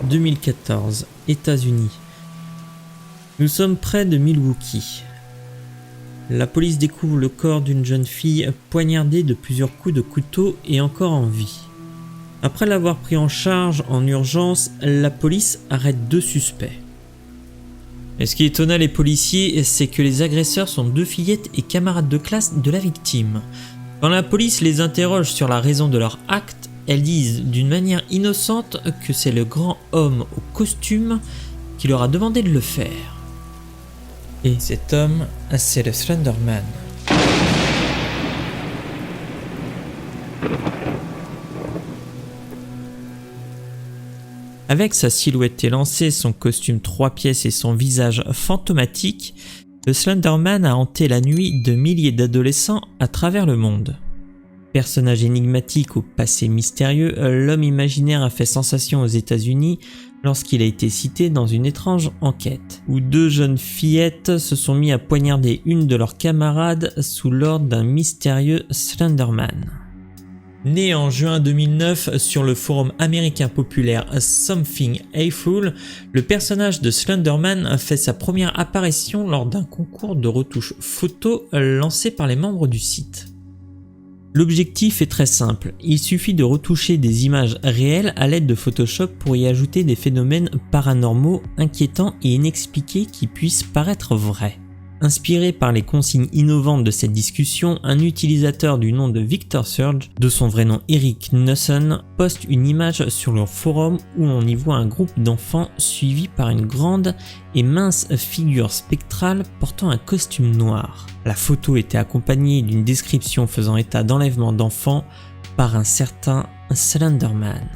2014, États-Unis. Nous sommes près de Milwaukee. La police découvre le corps d'une jeune fille poignardée de plusieurs coups de couteau et encore en vie. Après l'avoir pris en charge en urgence, la police arrête 2 suspects. Et ce qui étonna les policiers, c'est que les agresseurs sont 2 fillettes et camarades de classe de la victime. Quand la police les interroge sur la raison de leur acte, elles disent d'une manière innocente que c'est le grand homme au costume qui leur a demandé de le faire. Et cet homme, c'est le Slender Man. Avec sa silhouette élancée, son costume 3 pièces et son visage fantomatique, le Slender Man a hanté la nuit de milliers d'adolescents à travers le monde. Personnage énigmatique au passé mystérieux, l'homme imaginaire a fait sensation aux États-Unis lorsqu'il a été cité dans une étrange enquête, où 2 jeunes fillettes se sont mis à poignarder une de leurs camarades sous l'ordre d'un mystérieux Slender Man. Né en juin 2009 sur le forum américain populaire Something Awful, le personnage de Slender Man fait sa première apparition lors d'un concours de retouches photo lancé par les membres du site. L'objectif est très simple, il suffit de retoucher des images réelles à l'aide de Photoshop pour y ajouter des phénomènes paranormaux, inquiétants et inexpliqués qui puissent paraître vrais. Inspiré par les consignes innovantes de cette discussion, un utilisateur du nom de Victor Surge, de son vrai nom Eric Nusson, poste une image sur leur forum où on y voit un groupe d'enfants suivi par une grande et mince figure spectrale portant un costume noir. La photo était accompagnée d'une description faisant état d'enlèvement d'enfants par un certain Slender Man.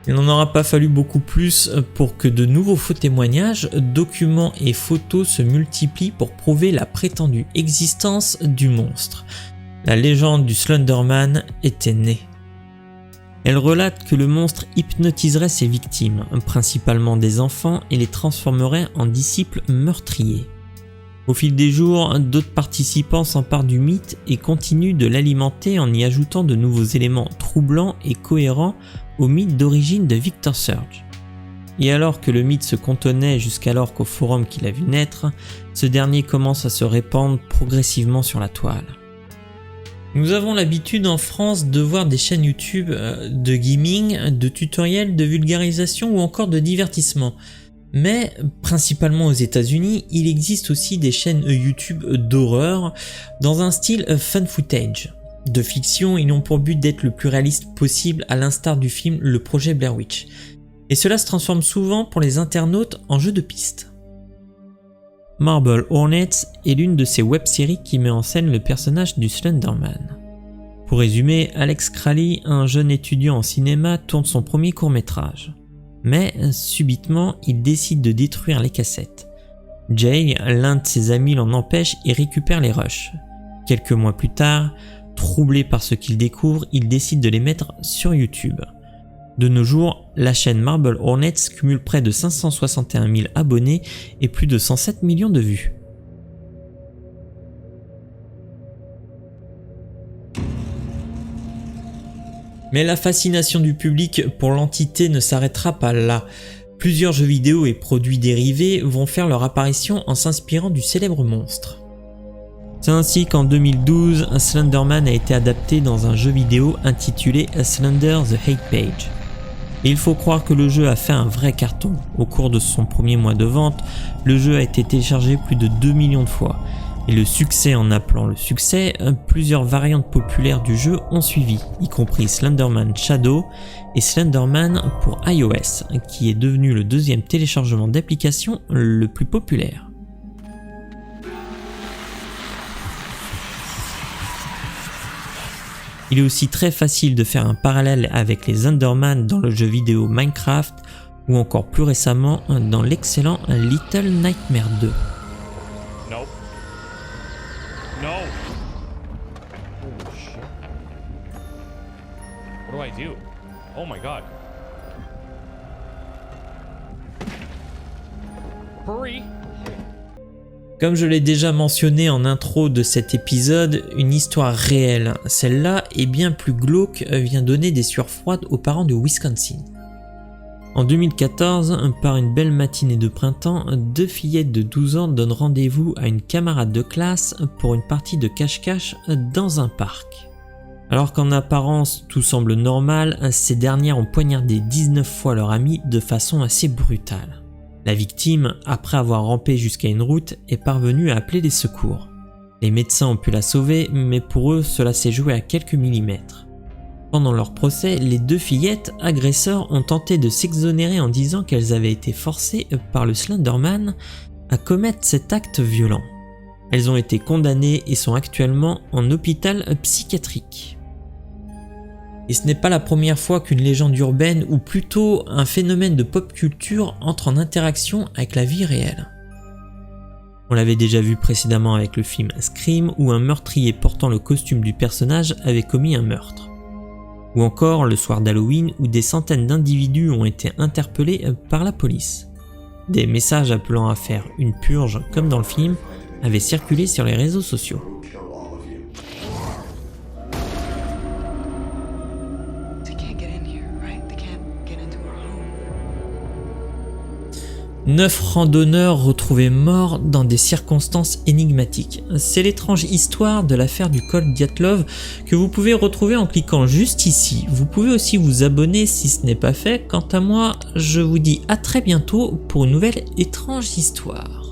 Il n'en aura pas fallu beaucoup plus pour que de nouveaux faux témoignages, documents et photos se multiplient pour prouver la prétendue existence du monstre. La légende du Slender Man était née. Elle relate que le monstre hypnotiserait ses victimes, principalement des enfants, et les transformerait en disciples meurtriers. Au fil des jours, d'autres participants s'emparent du mythe et continuent de l'alimenter en y ajoutant de nouveaux éléments troublants et cohérents au mythe d'origine de Victor Surge. Et alors que le mythe se cantonnait jusqu'alors qu'au forum qu'il a vu naître, ce dernier commence à se répandre progressivement sur la toile. Nous avons l'habitude en France de voir des chaînes YouTube de gaming, de tutoriels, de vulgarisation ou encore de divertissement. Mais principalement aux États-Unis, il existe aussi des chaînes YouTube d'horreur dans un style fan footage. De fiction, ils ont pour but d'être le plus réaliste possible à l'instar du film Le Projet Blair Witch. Et cela se transforme souvent pour les internautes en jeu de piste. Marble Hornets est l'une de ces web-séries qui met en scène le personnage du Slender Man. Pour résumer, Alex Crowley, un jeune étudiant en cinéma, tourne son premier court-métrage. Mais subitement, il décide de détruire les cassettes. Jay, l'un de ses amis, l'en empêche et récupère les rushs. Quelques mois plus tard, troublé par ce qu'il découvre, il décide de les mettre sur YouTube. De nos jours, la chaîne Marble Hornets cumule près de 561 000 abonnés et plus de 107 millions de vues. Mais la fascination du public pour l'entité ne s'arrêtera pas là. Plusieurs jeux vidéo et produits dérivés vont faire leur apparition en s'inspirant du célèbre monstre. C'est ainsi qu'en 2012, Slender Man a été adapté dans un jeu vidéo intitulé Slender the Hate Page. Et il faut croire que le jeu a fait un vrai carton. Au cours de son premier mois de vente, le jeu a été téléchargé plus de 2 millions de fois. Et le succès en appelant le succès, plusieurs variantes populaires du jeu ont suivi, y compris Slenderman Shadow et Slenderman pour iOS, qui est devenu le 2e téléchargement d'application le plus populaire. Il est aussi très facile de faire un parallèle avec les Enderman dans le jeu vidéo Minecraft ou encore plus récemment dans l'excellent Little Nightmares 2. Nope. No. Holy shit. What do I do? Oh my god. Hurry. Comme je l'ai déjà mentionné en intro de cet épisode, une histoire réelle, celle-là est bien plus glauque, vient donner des sueurs froides aux parents de Wisconsin. En 2014, par une belle matinée de printemps, 2 fillettes de 12 ans donnent rendez-vous à une camarade de classe pour une partie de cache-cache dans un parc. Alors qu'en apparence tout semble normal, ces dernières ont poignardé 19 fois leur amie de façon assez brutale. La victime, après avoir rampé jusqu'à une route, est parvenue à appeler les secours. Les médecins ont pu la sauver, mais pour eux, cela s'est joué à quelques millimètres. Pendant leur procès, les 2 fillettes agresseurs ont tenté de s'exonérer en disant qu'elles avaient été forcées par le Slender Man à commettre cet acte violent. Elles ont été condamnées et sont actuellement en hôpital psychiatrique. Et ce n'est pas la première fois qu'une légende urbaine ou plutôt un phénomène de pop culture entre en interaction avec la vie réelle. On l'avait déjà vu précédemment avec le film Scream où un meurtrier portant le costume du personnage avait commis un meurtre. Ou encore le soir d'Halloween où des centaines d'individus ont été interpellés par la police. Des messages appelant à faire une purge comme dans le film avaient circulé sur les réseaux sociaux. 9 randonneurs retrouvés morts dans des circonstances énigmatiques. C'est l'étrange histoire de l'affaire du col Dyatlov que vous pouvez retrouver en cliquant juste ici. Vous pouvez aussi vous abonner si ce n'est pas fait. Quant à moi, je vous dis à très bientôt pour une nouvelle étrange histoire.